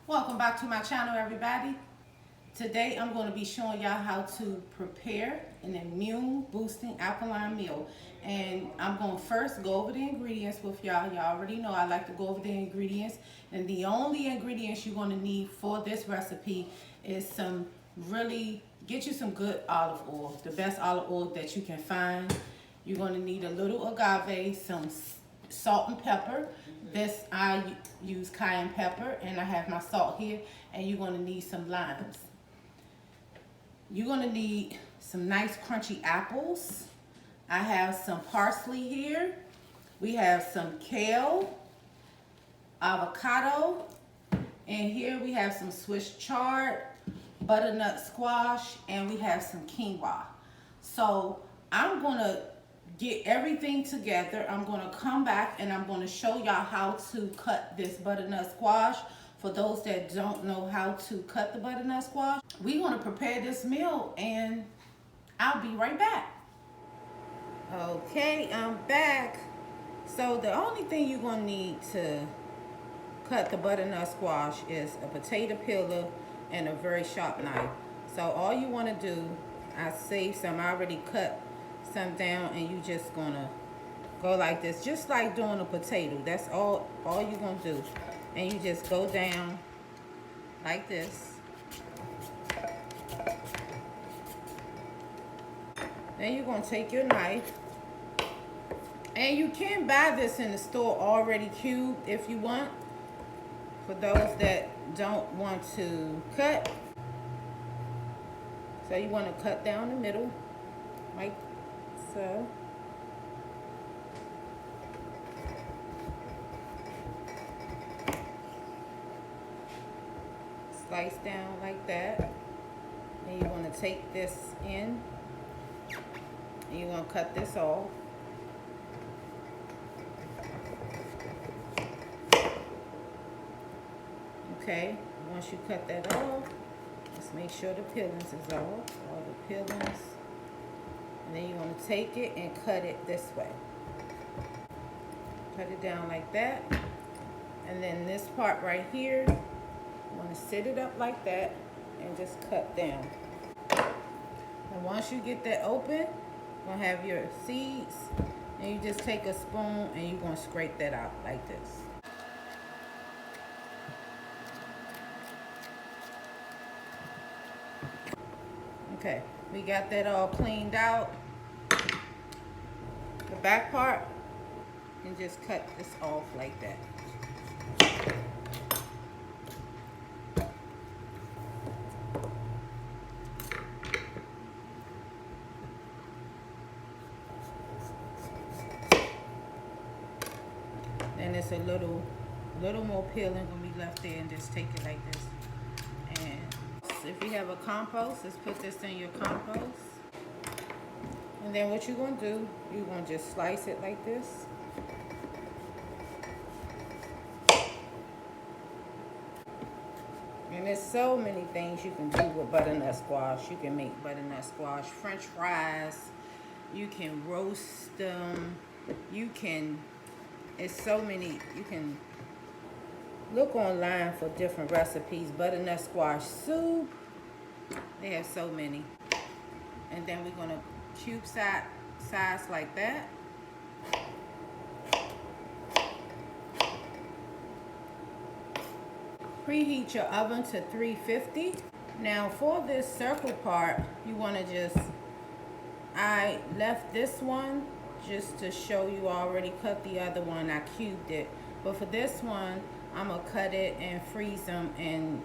Welcome back to my channel, everybody. Today I'm going to be showing y'all how to prepare an immune boosting alkaline meal. And I'm going to first go over the ingredients with y'all. Y'all already know I like to go over the ingredients. And the only ingredients you're going to need for this recipe is get you some good olive oil. The best olive oil that you can find. You're going to need a little agave, some salt and pepper. This I use cayenne pepper, and I have my salt here. And you're going to need some limes. You're going to need some nice crunchy apples. I have some parsley here. We have some kale, avocado, and here we have some Swiss chard, butternut squash, and we have some quinoa. So I'm going to get everything together. I'm going to come back and I'm going to show y'all how to cut this butternut squash. For those that don't know how to cut the butternut squash, we're going to prepare this meal and I'll be right back. Okay, I'm back. So the only thing you're going to need to cut the butternut squash is a potato peeler and a very sharp knife. So all you want to do, I saved some, I already cut some down, and you just going to go like this, just like doing a potato. That's all you're going to do. And you just go down like this. Then you're going to take your knife, and you can buy this in the store already cubed if you want, for those that don't want to cut. So you want to cut down the middle like so. Slice down like that. And you want to take this in, and you want to cut this off. Okay, once you cut that off, just make sure the peelings is off, all the peelings. And then you want to take it and cut it this way. Cut it down like that. And then this part right here, you want to sit it up like that and just cut down. And once you get that open, you're going to have your seeds, and you just take a spoon and you're going to scrape that out like this. Okay, we got that all cleaned out. The back part, and just cut this off like that. Then it's a little more peeling gonna be left there, and just take it like this. And if you have a compost, just put this in your compost. And then what you're going to do, you're going to just slice it like this. And there's so many things you can do with butternut squash. You can make butternut squash French fries. You can roast them. It's so many. You can look online for different recipes. Butternut squash soup. They have so many. And then we're going to cube size like that. Preheat your oven to 350. Now for this circle part, you want to I left this one just to show you. I already cut the other one. I cubed it. But for this one, I'm going to cut it and freeze them, and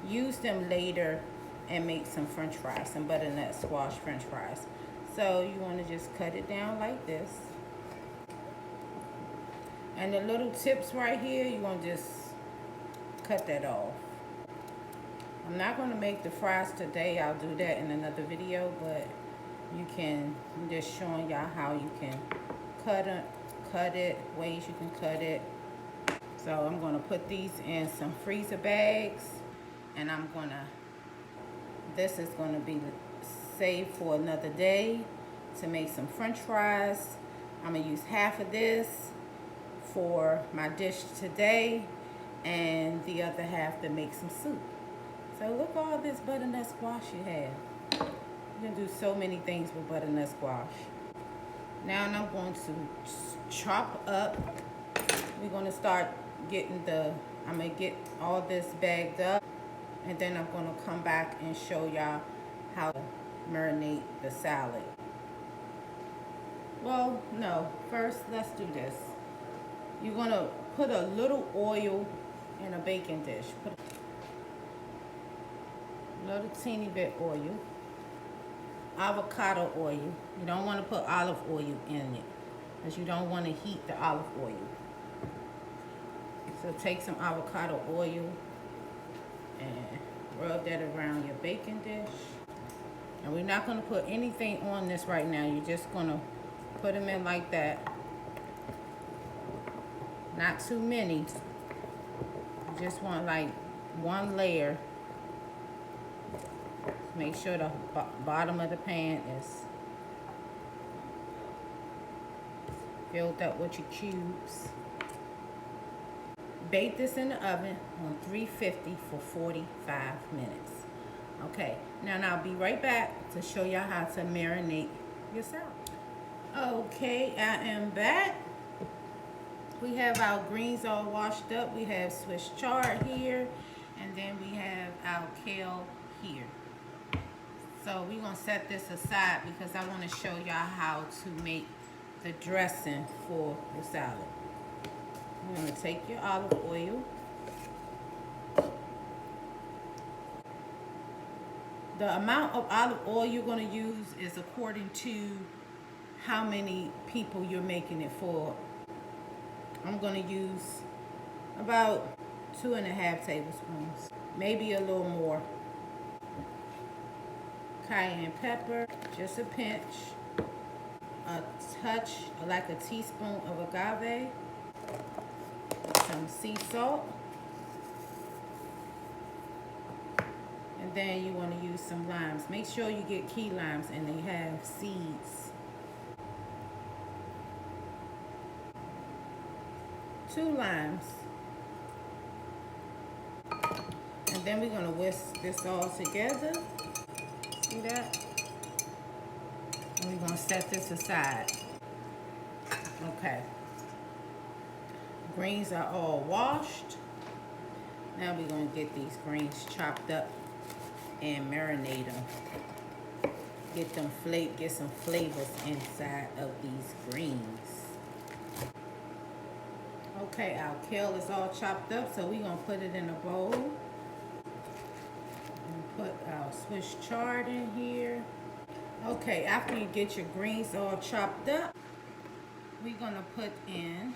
use them later and make some french fries, some butternut squash french fries. So you want to just cut it down like this. And the little tips right here, you want to just cut that off. I'm not going to make the fries today. I'll do that in another video, but I'm just showing y'all how you can cut it, ways you can cut it. So I'm going to put these in some freezer bags, and this is going to be saved for another day to make some french fries. I'm going to use half of this for my dish today, and the other half to make some soup. So look at all this butternut squash you have. You can do so many things with butternut squash. Now I'm going to chop up. We're going to start getting I'm going to get all this bagged up, and then I'm going to come back and show y'all how to marinate the salad. Well, no, first let's do this. You're going to put a little oil in a baking dish. Put a little teeny bit oil. Avocado oil. You don't want to put olive oil in it because you don't want to heat the olive oil. So take some avocado oil and rub that around your baking dish. And we're not going to put anything on this right now. You're just going to put them in like that. Not too many. You just want like one layer. Make sure the bottom of the pan is filled up with your cubes. Bake this in the oven on 350 for 45 minutes. Okay, now I'll be right back to show y'all how to marinate your salad. Okay, I am back. We have our greens all washed up. We have Swiss chard here, and then we have our kale here. So we're going to set this aside because I want to show y'all how to make the dressing for the salad. You're going to take your olive oil. The amount of olive oil you're going to use is according to how many people you're making it for. I'm going to use about 2.5 tablespoons, maybe a little more. Cayenne pepper, just a pinch, a touch, like a teaspoon of agave, some sea salt, and then you want to use some limes. Make sure you get key limes and they have seeds. 2 limes. And then we're going to whisk this all together. See that? And we're going to set this aside. Okay. Greens are all washed. Now we're going to get these greens chopped up and marinate them. Get some flavors inside of these greens. Okay, our kale is all chopped up, so we're going to put it in a bowl. And put our Swiss chard in here. Okay, after you get your greens all chopped up, we're going to put in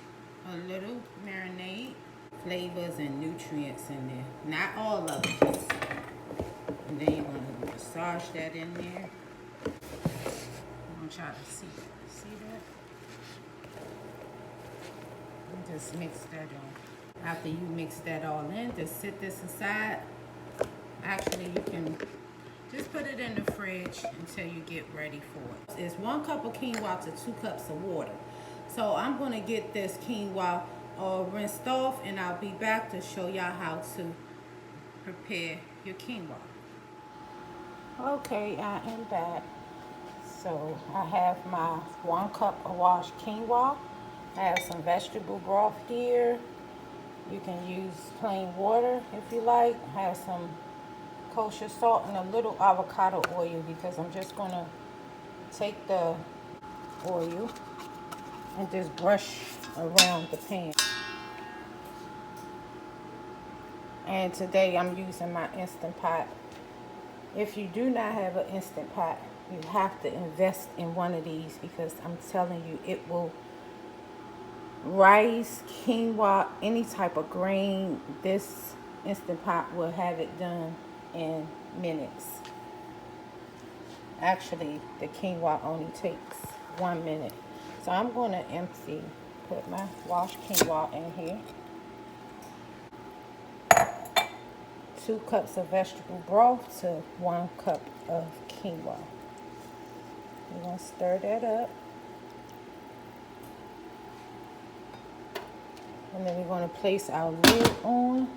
a little marinade, flavors and nutrients in there. Not all of it. And then you're going to massage that in there. I'm going to try to see that? And just mix that in. After you mix that all in, just sit this aside. Actually, you can just put it in the fridge until you get ready for it. It's 1 cup of quinoa to 2 cups of water. So I'm going to get this quinoa all rinsed off, and I'll be back to show y'all how to prepare your quinoa. Okay, I am back. So I have my 1 cup of washed quinoa. I have some vegetable broth here. You can use plain water if you like. I have some kosher salt and a little avocado oil because I'm just going to take the oil and just brush around the pan. And today I'm using my Instant Pot. If you do not have an Instant Pot, you have to invest in one of these because I'm telling you, it will rice, quinoa, any type of grain, this Instant Pot will have it done in minutes. Actually, the quinoa only takes 1 minute. So I'm going to put my washed quinoa in here. 2 cups of vegetable broth to 1 cup of quinoa. We're going to stir that up. And then we're going to place our lid on.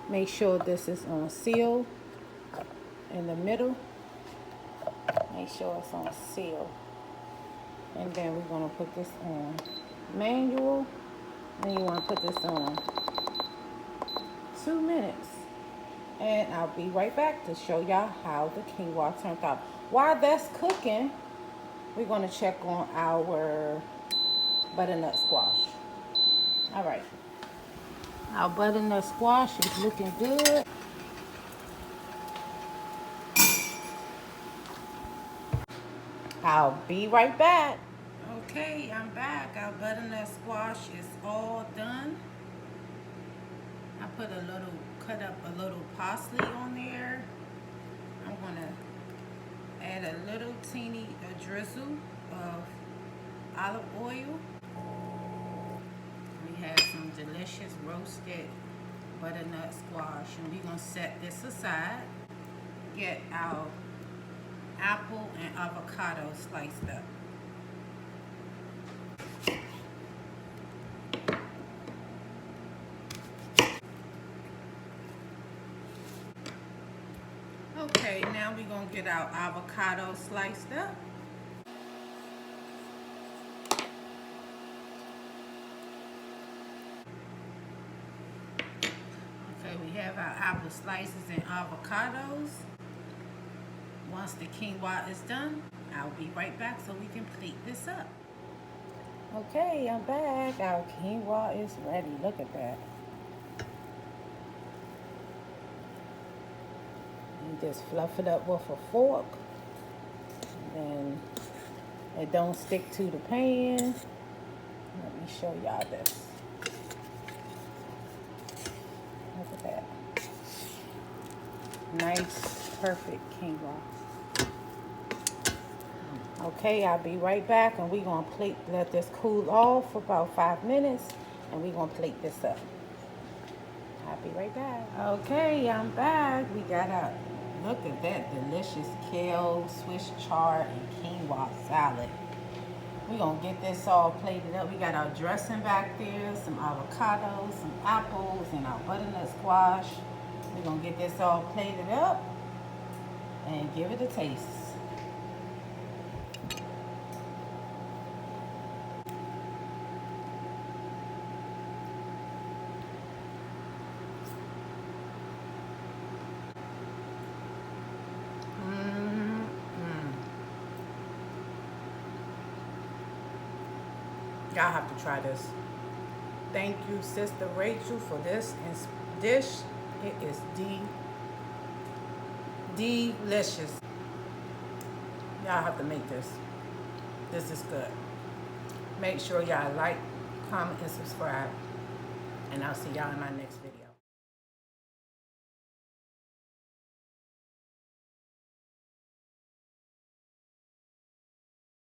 Make sure this is on seal in the middle. Make sure it's on seal. And then we're going to put this on manual. And you want to put this on 2 minutes. And I'll be right back to show y'all how the quinoa turned out. While that's cooking, we're going to check on our butternut squash. All right. Our butternut squash is looking good. I'll be right back. Okay, I'm back. Our butternut squash is all done. I cut up a little parsley on there. I'm gonna add a little teeny drizzle of olive oil. We have some delicious roasted butternut squash, and we're gonna set this aside. Get our apple and avocado sliced up. Okay, now we're gonna get our avocado sliced up. Okay, we have our apple slices and avocados. Once the quinoa is done, I'll be right back so we can plate this up. Okay, I'm back. Our quinoa is ready. Look at that. You just fluff it up with a fork. And it don't stick to the pan. Let me show y'all this. Look at that. Nice, perfect quinoa. Okay, I'll be right back, and we're gonna let this cool off for about 5 minutes, and we're gonna plate this up. I'll be right back. Okay, I'm back. We got our, look at that delicious kale, Swiss chard, and quinoa salad. We're gonna get this all plated up. We got our dressing back there, some avocados, some apples, and our butternut squash. We're gonna get this all plated up and give it a taste. Y'all have to try this. Thank you, Sister Rachel, for this dish. It is delicious. Y'all have to make this. This is good. Make sure y'all like, comment, and subscribe. And I'll see y'all in my next video.